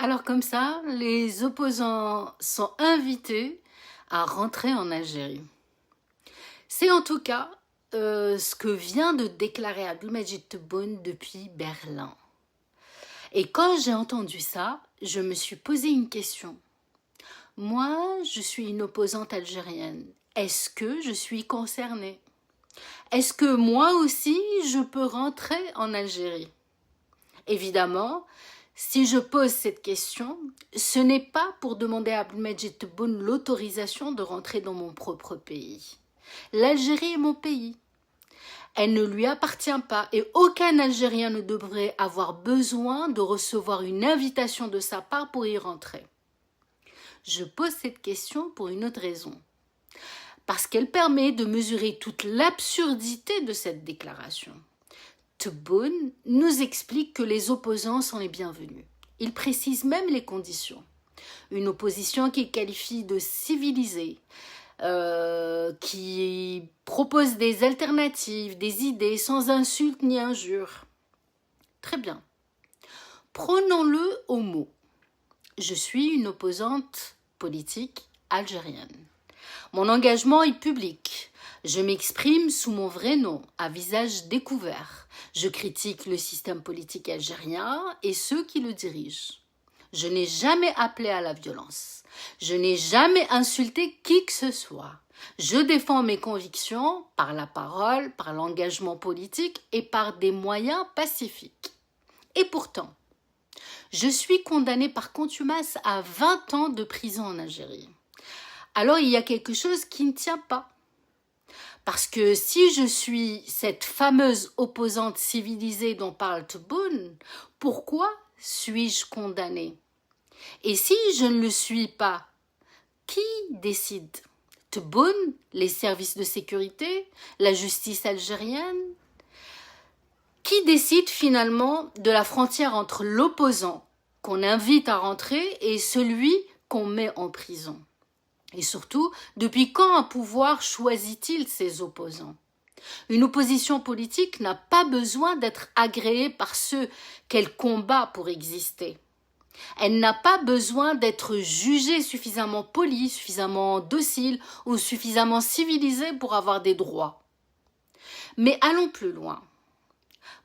Alors comme ça, les opposants sont invités à rentrer en Algérie. C'est en tout cas ce que vient de déclarer Abdelmadjid Tebboune depuis Berlin. Et quand j'ai entendu ça, je me suis posé une question. Moi, je suis une opposante algérienne. Est-ce que je suis concernée? Est-ce que moi aussi, je peux rentrer en Algérie? Évidemment, si je pose cette question, ce n'est pas pour demander à Abdelmadjid Tebboune l'autorisation de rentrer dans mon propre pays. L'Algérie est mon pays. Elle ne lui appartient pas et aucun Algérien ne devrait avoir besoin de recevoir une invitation de sa part pour y rentrer. Je pose cette question pour une autre raison. Parce qu'elle permet de mesurer toute l'absurdité de cette déclaration. Tebboune nous explique que les opposants sont les bienvenus. Il précise même les conditions. Une opposition qu'il qualifie de civilisée, qui propose des alternatives, des idées sans insultes ni injures. Très bien. Prenons-le au mot. Je suis une opposante politique algérienne. Mon engagement est public. Je m'exprime sous mon vrai nom, à visage découvert. Je critique le système politique algérien et ceux qui le dirigent. Je n'ai jamais appelé à la violence. Je n'ai jamais insulté qui que ce soit. Je défends mes convictions par la parole, par l'engagement politique et par des moyens pacifiques. Et pourtant, je suis condamnée par contumace à 20 ans de prison en Algérie. Alors il y a quelque chose qui ne tient pas. Parce que si je suis cette fameuse opposante civilisée dont parle Tebboune, pourquoi suis-je condamnée? Et si je ne le suis pas, qui décide? Tebboune, les services de sécurité, la justice algérienne? Qui décide finalement de la frontière entre l'opposant qu'on invite à rentrer et celui qu'on met en prison? Et surtout, depuis quand un pouvoir choisit-il ses opposants? Une opposition politique n'a pas besoin d'être agréée par ceux qu'elle combat pour exister. Elle n'a pas besoin d'être jugée suffisamment polie, suffisamment docile ou suffisamment civilisée pour avoir des droits. Mais allons plus loin.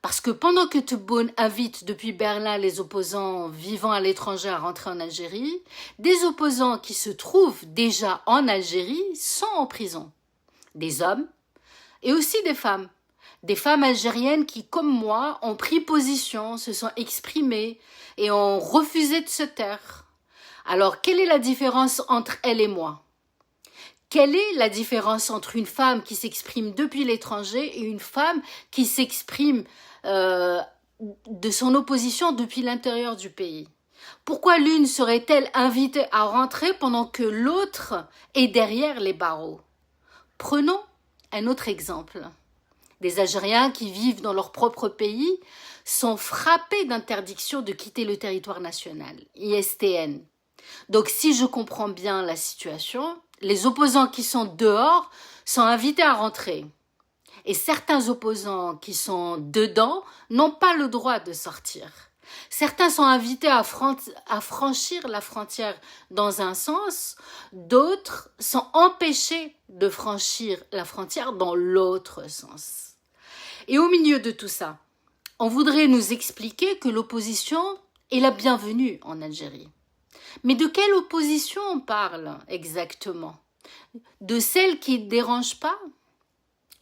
Parce que pendant que Tebboune invite depuis Berlin les opposants vivant à l'étranger à rentrer en Algérie, des opposants qui se trouvent déjà en Algérie sont en prison. Des hommes et aussi des femmes. Des femmes algériennes qui, comme moi, ont pris position, se sont exprimées et ont refusé de se taire. Alors, quelle est la différence entre elles et moi? Quelle est la différence entre une femme qui s'exprime depuis l'étranger et une femme qui s'exprime de son opposition depuis l'intérieur du pays? Pourquoi l'une serait-elle invitée à rentrer pendant que l'autre est derrière les barreaux? Prenons un autre exemple. Des Algériens qui vivent dans leur propre pays sont frappés d'interdiction de quitter le territoire national, ISTN. Donc si je comprends bien la situation, les opposants qui sont dehors sont invités à rentrer. Et certains opposants qui sont dedans n'ont pas le droit de sortir. Certains sont invités à franchir la frontière dans un sens, d'autres sont empêchés de franchir la frontière dans l'autre sens. Et au milieu de tout ça, on voudrait nous expliquer que l'opposition est la bienvenue en Algérie. Mais de quelle opposition on parle exactement? De celle qui ne dérange pas?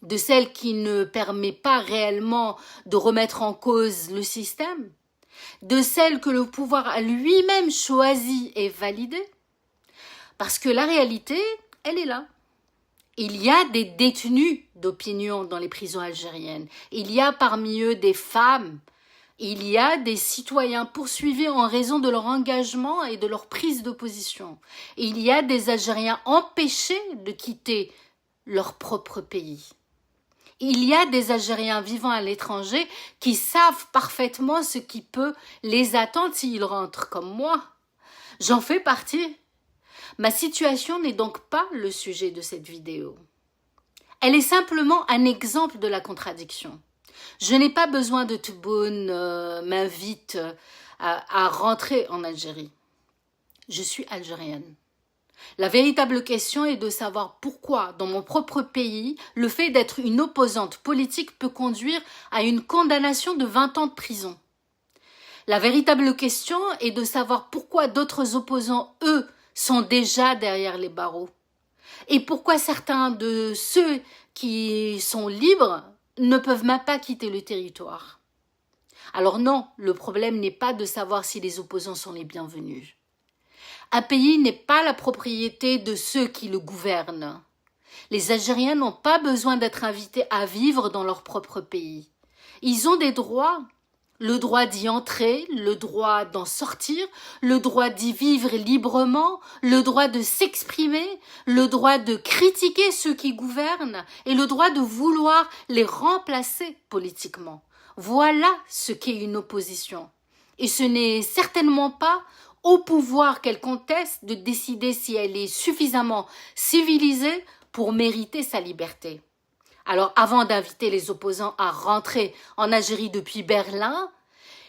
De celle qui ne permet pas réellement de remettre en cause le système? De celle que le pouvoir a lui-même choisie et validée? Parce que la réalité, elle est là. Il y a des détenus d'opinion dans les prisons algériennes. Il y a parmi eux des femmes. Il y a des citoyens poursuivis en raison de leur engagement et de leur prise d'opposition. Il y a des Algériens empêchés de quitter leur propre pays. Il y a des Algériens vivant à l'étranger qui savent parfaitement ce qui peut les attendre s'ils rentrent comme moi. J'en fais partie. Ma situation n'est donc pas le sujet de cette vidéo. Elle est simplement un exemple de la contradiction. Je n'ai pas besoin de Tebboune m'invite à rentrer en Algérie. Je suis algérienne. La véritable question est de savoir pourquoi, dans mon propre pays, le fait d'être une opposante politique peut conduire à une condamnation de 20 ans de prison. La véritable question est de savoir pourquoi d'autres opposants, eux, sont déjà derrière les barreaux. Et pourquoi certains de ceux qui sont libres ne peuvent même pas quitter le territoire. Alors non, le problème n'est pas de savoir si les opposants sont les bienvenus. Un pays n'est pas la propriété de ceux qui le gouvernent. Les Algériens n'ont pas besoin d'être invités à vivre dans leur propre pays. Ils ont des droits. Le droit d'y entrer, le droit d'en sortir, le droit d'y vivre librement, le droit de s'exprimer, le droit de critiquer ceux qui gouvernent et le droit de vouloir les remplacer politiquement. Voilà ce qu'est une opposition. Et ce n'est certainement pas au pouvoir qu'elle conteste de décider si elle est suffisamment civilisée pour mériter sa liberté. Alors, avant d'inviter les opposants à rentrer en Algérie depuis Berlin,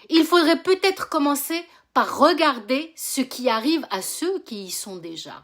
il faudrait peut-être commencer par regarder ce qui arrive à ceux qui y sont déjà.